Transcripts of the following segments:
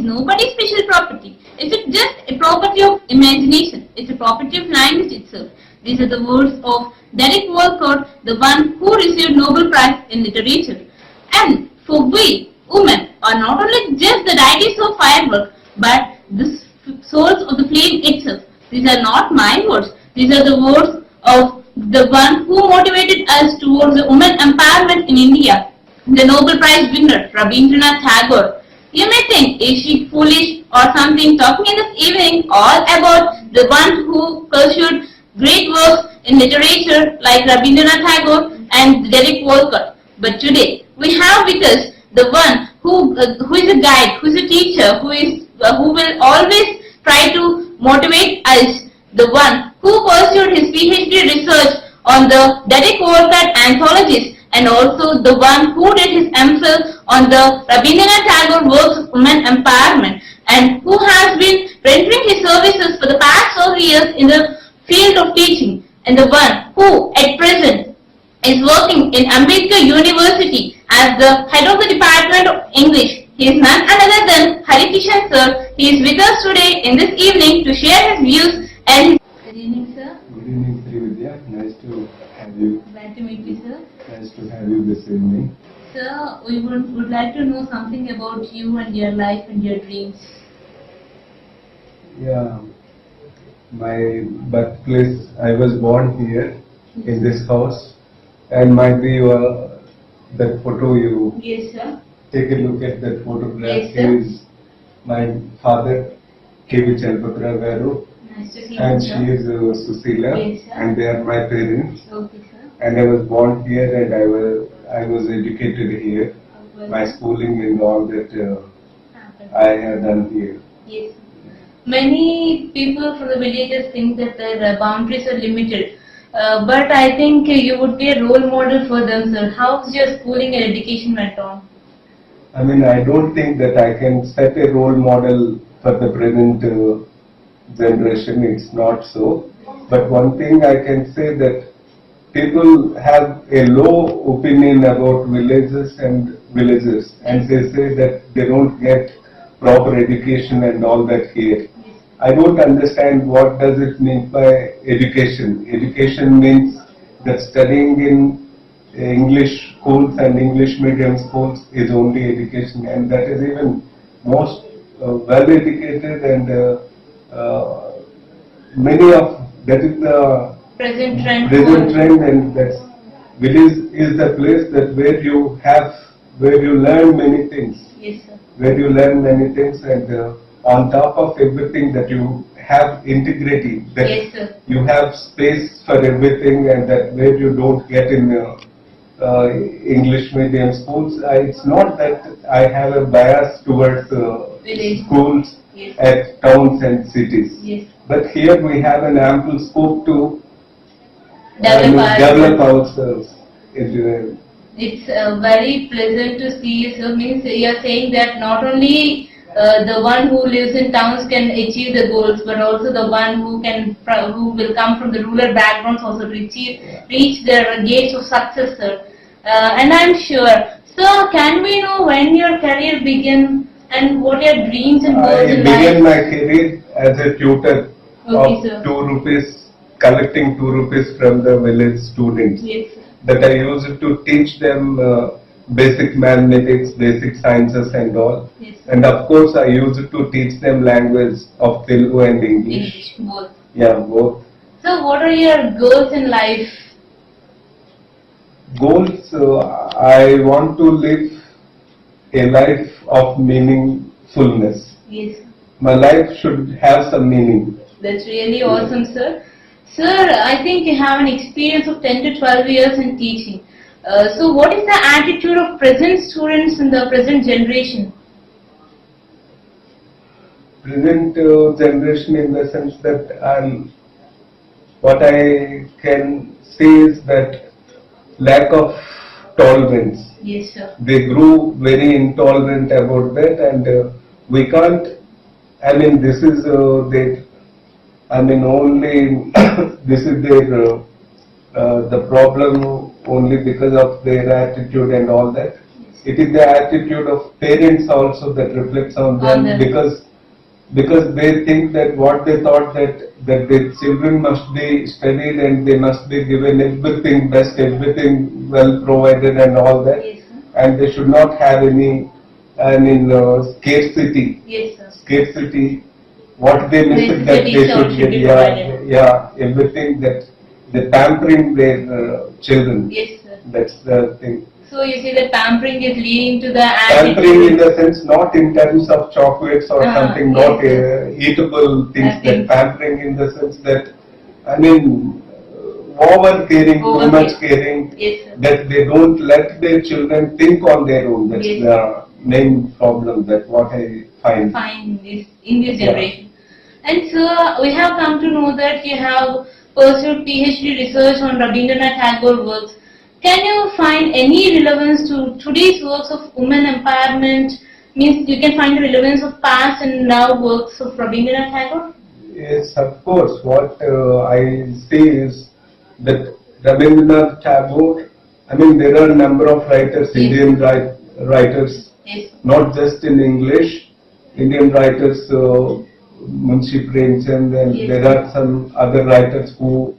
nobody's special property. It's just a property of imagination. It's a property of language itself. These are the words of Derek Walcott, the one who received Nobel Prize in Literature. And for we, women, are not only just the deities of firework, but the souls of the flame itself. These are not my words. These are the words of the one who motivated us towards the women empowerment in India, the Nobel Prize winner, Rabindranath Tagore. You may think, is she foolish or something, talking in this evening all about the one who pursued great works in literature like Rabindranath Tagore and Derek Walcott. But today, we have with us the one who is a guide, who is a teacher, who will always try to motivate us, the one who pursued his PhD research on the Derek Walcott anthologies, and also the one who did his MPhil on the Rabindranath Tagore works of women empowerment, and who has been rendering his services for the past 12 years in the field of teaching, and the one who at present is working in Ambedkar University as the head of the Department of English. He is none other than Harikishan sir. He is with us today in this evening to share his views and his... Good evening, sir. Good evening, Srividya. Nice to have you. Glad to meet you, sir. Nice to have you this evening. Sir, we would like to know something about you and your life and your dreams. Yeah, my birthplace, I was born here in this house, and might be that photo you Yes, sir. take a look at that photograph. Yes, sir. Here is my father, K.V. Chalpatra Garu, Nice to see you, and sir. she is Susila, Yes, sir. and they are my parents. Okay, sir. And I was born here, and I was educated here. My schooling and all that I have done here. Yes. Many people from the villages think that their boundaries are limited. But I think you would be a role model for them, sir. How's your schooling and education went on? I mean, I don't think that I can set a role model for the present generation. It's not so. But one thing I can say that people have a low opinion about villages and villagers, and they say that they don't get proper education and all that here. I don't understand what does it mean by education. Education means that studying in English schools and English medium schools is only education, and that is even most well educated, and many of that is the Present trend. and that's village is the place that where you learn many things. Yes, sir. Where you learn many things, and on top of everything that you have integrity, that Yes, sir. you have space for everything, and that where you don't get in English medium schools. It's not that I have a bias towards Village. schools Yes. at towns and cities. Yes. But here we have an ample scope to Develop ourselves into It's very pleasant to see you, sir. Means you are saying that not only the one who lives in towns can achieve the goals, but also the one who will come from the rural backgrounds also to reach their gates of success, sir. And I'm sure, sir, can we know when your career began and what your dreams and goals I in began life? my career as a tutor Okay, of sir. 2 rupees, collecting 2 rupees from the village students. Yes, sir. That I used to teach them basic mathematics, basic sciences and all. Yes, sir. And of course I used to teach them language of Telugu and English. English, both. Yeah, both. So, what are your goals in life? Goals, I want to live a life of meaningfulness. Yes, sir. My life should have some meaning. That's really awesome, sir. Sir, I think you have an experience of 10 to 12 years in teaching. So what is the attitude of present students in the present generation? Present generation, in the sense that what I can say is that lack of tolerance. Yes, sir. They grew very intolerant about that, and we can't. I mean, this is only this is their the problem only because of their attitude and all that. Yes. it is the attitude of parents also that reflects on them, because they think that what they thought that their children must be studied and they must be given everything best, everything well provided and all that, Yes, sir. and they should not have any, scarcity. Yes, sir. Scarcity, what they miss it that they should get, everything that they're pampering their children. Yes, sir. That's the thing. So you see that pampering is leading to the Pampering in the sense, not in terms of chocolates or something, yes, not eatable things, but pampering in the sense that, over caring, too much caring, Yes, sir. that they don't let their children think on their own. That's Yes. the main problem, that what I find. Fine in this generation. And sir, we have come to know that you have pursued PhD research on Rabindranath Tagore works. Can you find any relevance to today's works of women empowerment? Means you can find the relevance of past and now works of Rabindranath Tagore? Yes, of course. What I see is that Rabindranath Tagore, there are a number of writers, Yes. Indian writers, Yes. not just in English, Indian writers, Munshi Premchand, and Yes. there are some other writers who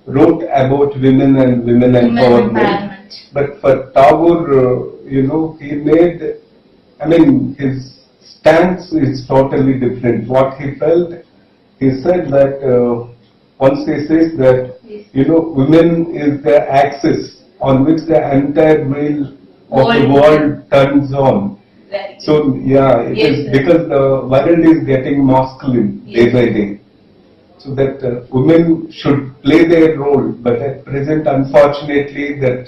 wrote about women and women empowerment. But for Tagore, he made, his stance is totally different. What he felt, he said that, once he says that, women is the axis on which the entire wheel of the world turns on. So, it is because the world is getting masculine day by day. So that women should play their role, but at present, unfortunately, that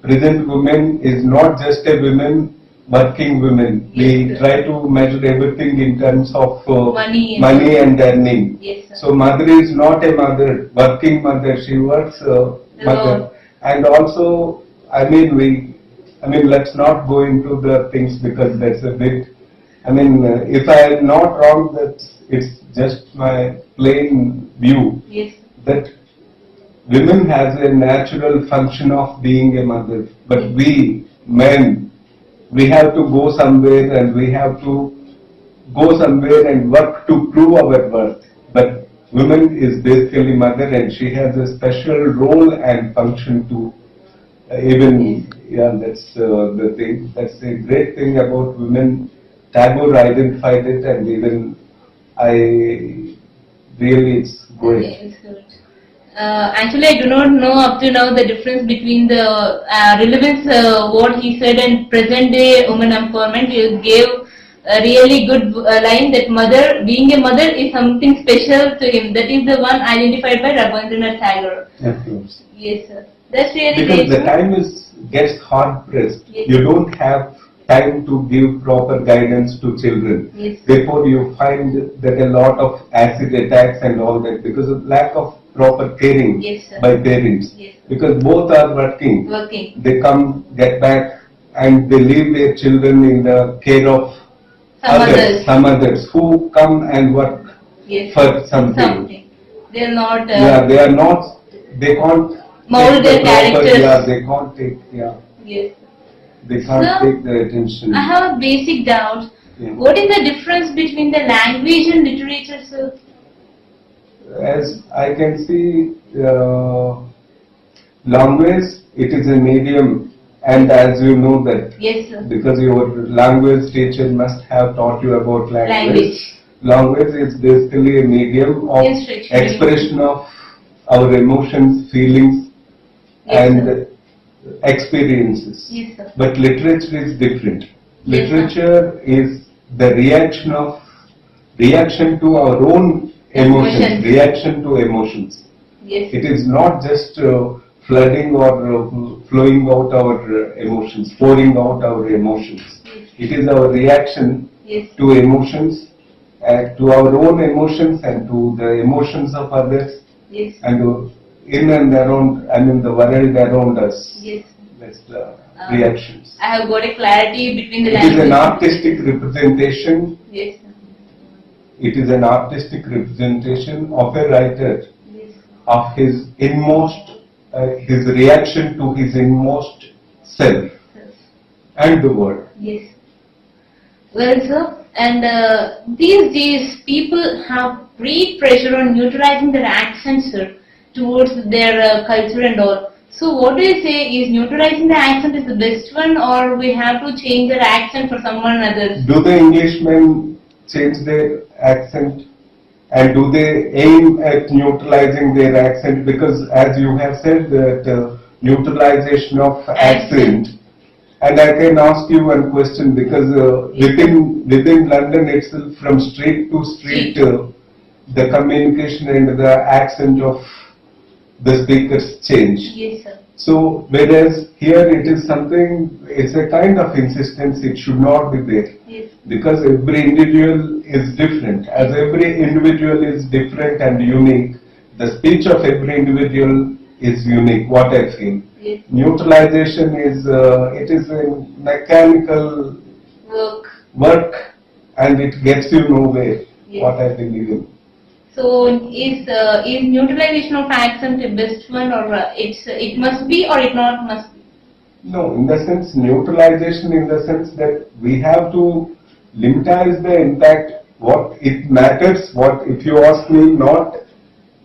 present women is not just a women, working women. We try to measure everything in terms of money and earning. Yes, so mother is not a mother, working mother. She works mother, and also let's not go into the things because that's a bit. If I am not wrong, that it's just my plain view. Yes. That women has a natural function of being a mother, but we men, we have to go somewhere and we have to go somewhere and work to prove our worth. But woman is basically mother, and she has a special role and function to that's the thing. That's a great thing about women. Tagore identified it, and even it's great. Okay, it's good. Actually, I do not know up to now the difference between the relevance what he said and present day women empowerment. You gave a really good line that mother, being a mother is something special to him. That is the one identified by Rabindranath Tagore. Of course. Yes, sir. That's really because great. The time gets hard pressed. Yes. You don't have time to give proper guidance to children. Yes. Therefore, you find that a lot of acid attacks and all that because of lack of proper caring by parents. Yes. Because both are working. They come, get back, and they leave their children in the care of some others who come and work for something. They are not. They are not. They can't mold their characters. They can't take. Yes. They can't take the attention. I have a basic doubt. Yeah. What is the difference between the language and literature, sir? As I can see, language, it is a medium, and as you know that, yes, sir. Because your language teacher must have taught you about language. Language is basically a medium of expression of our emotions, feelings, and experiences. Yes, sir. But literature is different. Yes, Literature is the reaction to our own emotions, reaction to emotions. Yes. It is not just flooding or flowing out our emotions, pouring out our emotions. Yes. It is our reaction to emotions, to our own emotions and to the emotions of others, and in and around, the world around us. Yes. That's the reactions. I have got a clarity between the It is an artistic representation. Yes. It is an artistic representation of a writer, Yes. of his inmost, his reaction to his inmost self. Yes. and the world. Yes. Well, sir, and these days people have great pressure on neutralizing their accents, sir, towards their culture and all. So what do you say, is neutralizing the accent is the best one, or we have to change their accent for someone else? Do the Englishmen change their accent? And do they aim at neutralizing their accent? Because as you have said that neutralization of accent, and I can ask you one question, because within London itself, from street to street, the communication and the accent of the speakers change. Yes, sir. So whereas here it is something, it's a kind of insistence, it should not be there. Yes. Because every individual is different. As every individual is different and unique, the speech of every individual is unique, what I feel. Yes. Neutralization is, it is a mechanical work and it gets you nowhere, Yes. what I believe in. So is neutralization of accent the best one, or it must be, or it not must be? No, in the sense, neutralization in the sense that we have to limitize the impact, what it matters, what, if you ask me, not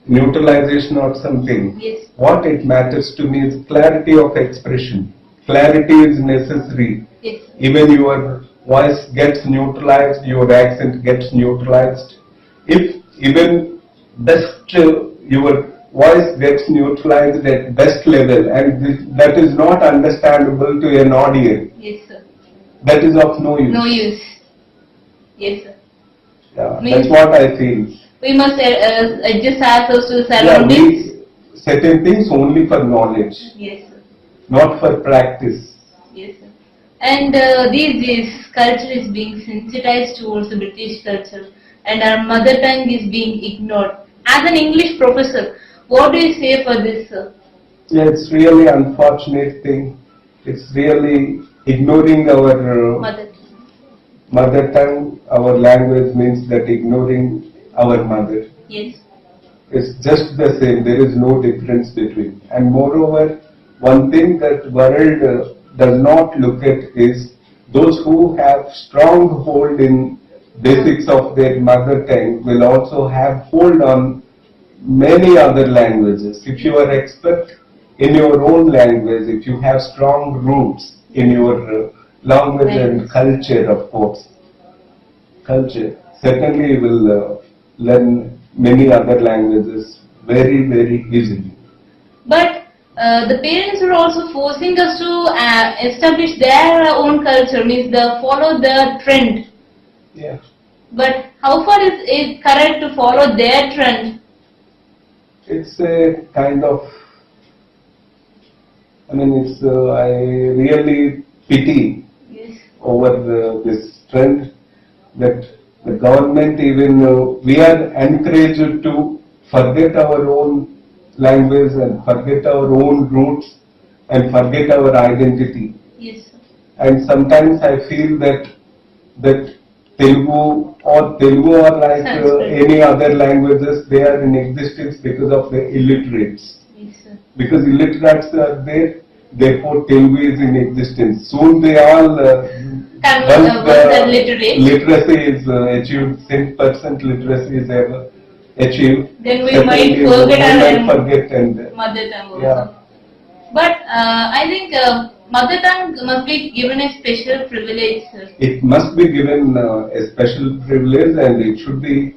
neutralization or something. Yes. What it matters to me is clarity of expression. Clarity is necessary. Yes. Even your voice gets neutralized, your accent gets neutralized. If even best, your voice gets neutralized at best level, and that is not understandable to an audience, Yes, sir. that is of no use. No use. Yes, sir. Yeah, Means- that's what I feel. We must adjust ourselves to the Yeah, surroundings. certain things only for knowledge, Yes, sir. not for practice. Yes, sir. And these days, culture is being sensitized towards the British culture, and our mother tongue is being ignored. As an English professor, what do you say for this, sir? Yeah, it's really unfortunate thing. It's really ignoring our Mother. mother tongue, our language means that ignoring our mother. Yes. It's just the same, there is no difference between. And moreover, one thing that world does not look at is those who have strong hold in basics of their mother tongue will also have hold on many other languages. If you are expert in your own language, if you have strong roots in your language and culture, of course, certainly you will learn many other languages very, very easily. But the parents are also forcing us to establish their own culture, means they follow the trend. Yeah. But how far is it correct to follow their trend? It's a kind of, I mean, it's, I really pity Yes. over this trend that the government even, we are encouraged to forget our own language and forget our own roots and forget our identity. Yes, sir. And sometimes I feel that Telugu or like Sanskrit. any other languages, they are in existence because of the illiterates. Yes, sir. Because illiterates are there, therefore Telugu is in existence. Soon they all, once the literate. literacy is achieved, 10% literacy is ever achieved, Then we definitely might forget we our might forget and mother tongue also. yeah. But I think mother tongue must be given a special privilege, sir. It must be given a special privilege, and it should be,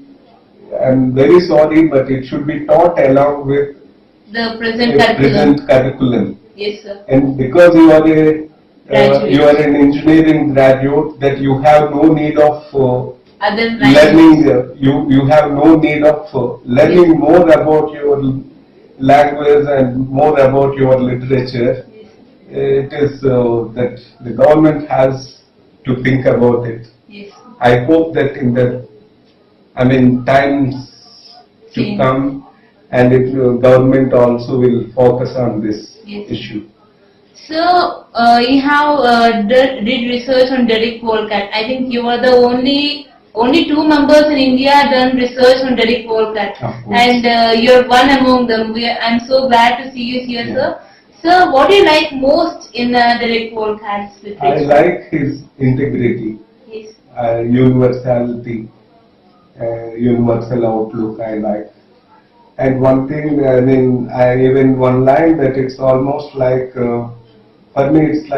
I'm very sorry, but it should be taught along with The present a curriculum. present curriculum. Yes, sir. And because you are Graduate. you are an engineering graduate, that you have no need of Other learning, you have no need of learning more about your language and more about your literature. Yes. It is that the government has to think about it. Yes. I hope that in the, times to Change. come, and government also will focus on this Yes. issue. So you have did research on Derek Walcott. I think you are the only two members in India done research on Derek Walcott, Of course. and you're one among them. I'm so glad to see you here, Yeah. sir. Sir, what do you like most in Derek Walcott's literature? I like his integrity, Yes. universality, universal outlook I like. And one thing, I mean, even one line that it's almost like, for me it's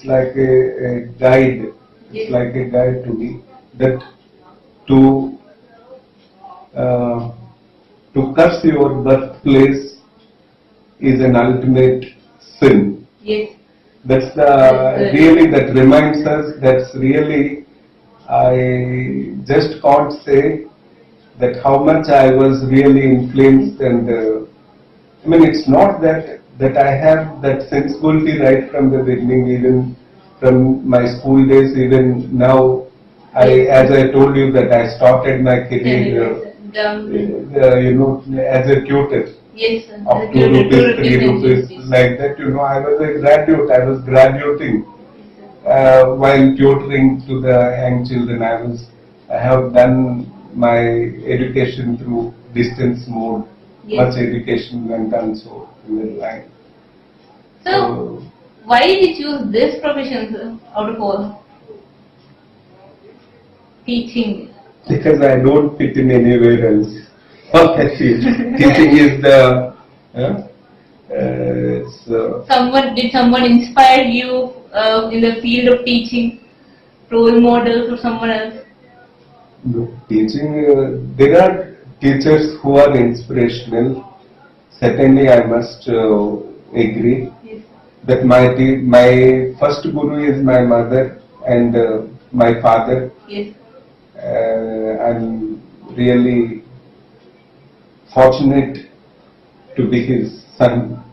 like a guide. It's like a guide to me, that to curse your birthplace is an ultimate sin. Yes. That's the really that reminds us. That's really, I just can't say that how much I was really influenced, and I mean it's not that I have that sensibility right from the beginning, even from my school days, even now. As I told you that I started my career, as a tutor. Yes, sir. Up to rupees, 3 rupees, like that, I was a graduate, I was graduating while tutoring to the young children. I have done my education through distance mode. Much education went on so in the line. So, why did you choose this profession, sir, out of all? Teaching. Because I don't fit in anywhere else. Teaching is the Did someone inspire you in the field of teaching? Role models or someone else? Teaching, there are teachers who are inspirational. Certainly, I must agree that my first guru is my mother and my father. Yes. I'm really fortunate to be his son.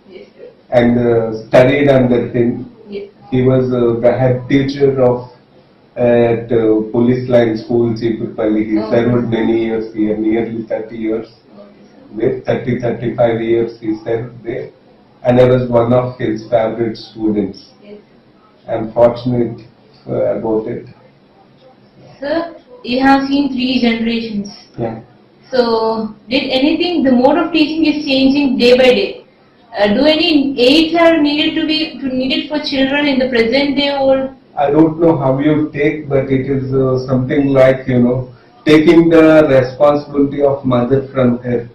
Yes, sir. And studied under him. Yes. He was the head teacher of at Police Line School, Chipupalli. He served many years here, nearly 30 years. With 35 years he served there. And I was one of his favorite students. Yes. I'm fortunate about it. Sir, you have seen 3 generations. Yeah. So, did anything, the mode of teaching is changing day by day. Do any aids are needed for children in the present day world? I don't know how you take, but it is something like, taking the responsibility of mother from her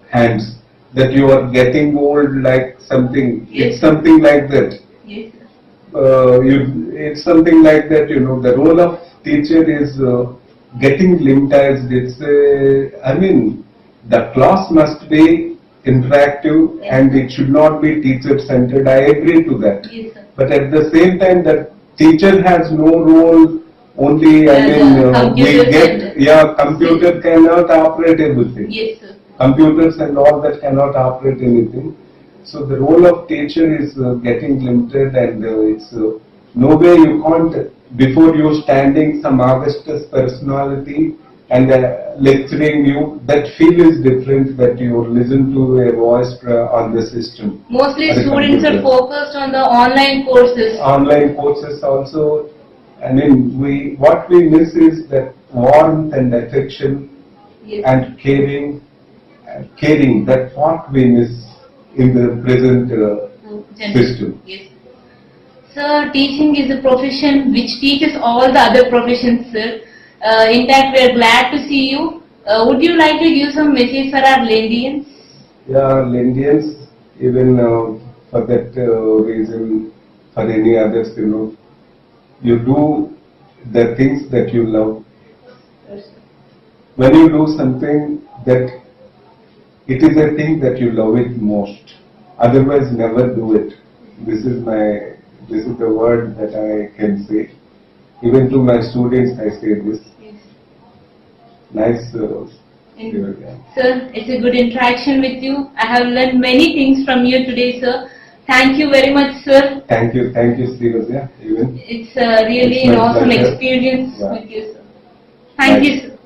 hands. That you are getting old like something. Yes. It's something like that. Yes. It's something like that, the role of teacher is getting limitized. It's, the class must be interactive, Yes. and it should not be teacher-centered. I agree to that. Yes, sir. But at the same time, the teacher has no role. Only, computer cannot operate everything. Yes, sir. Computers and all that cannot operate anything. So the role of teacher is getting limited, and it's no way you can't, before you standing some augustus personality and lecturing you, that feel is different, that you listen to a voice on the system. Mostly students are focused on the online courses. Online courses also, what we miss is that warmth and affection. Yes. And caring, that what we miss in the present system. Yes. Sir, teaching is a profession which teaches all the other professions, sir. In fact, we are glad to see you. Would you like to give some message for our Lendians? Yeah, Lendians, even for that reason, for any others, you do the things that you love. Yes. When you do something that it is a thing that you love it most, otherwise never do it. This is the word that I can say. Even to my students I say this. Yes. Nice. Sir, it's a good interaction with you. I have learned many things from you today, sir. Thank you very much, sir. Thank you, Srivaja. Even it's really an awesome experience with you, sir. Thank you, sir.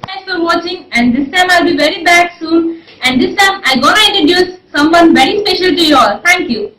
Thanks for watching, and this time I'll be very back soon, and this time I'm gonna introduce someone very special to you all. Thank you.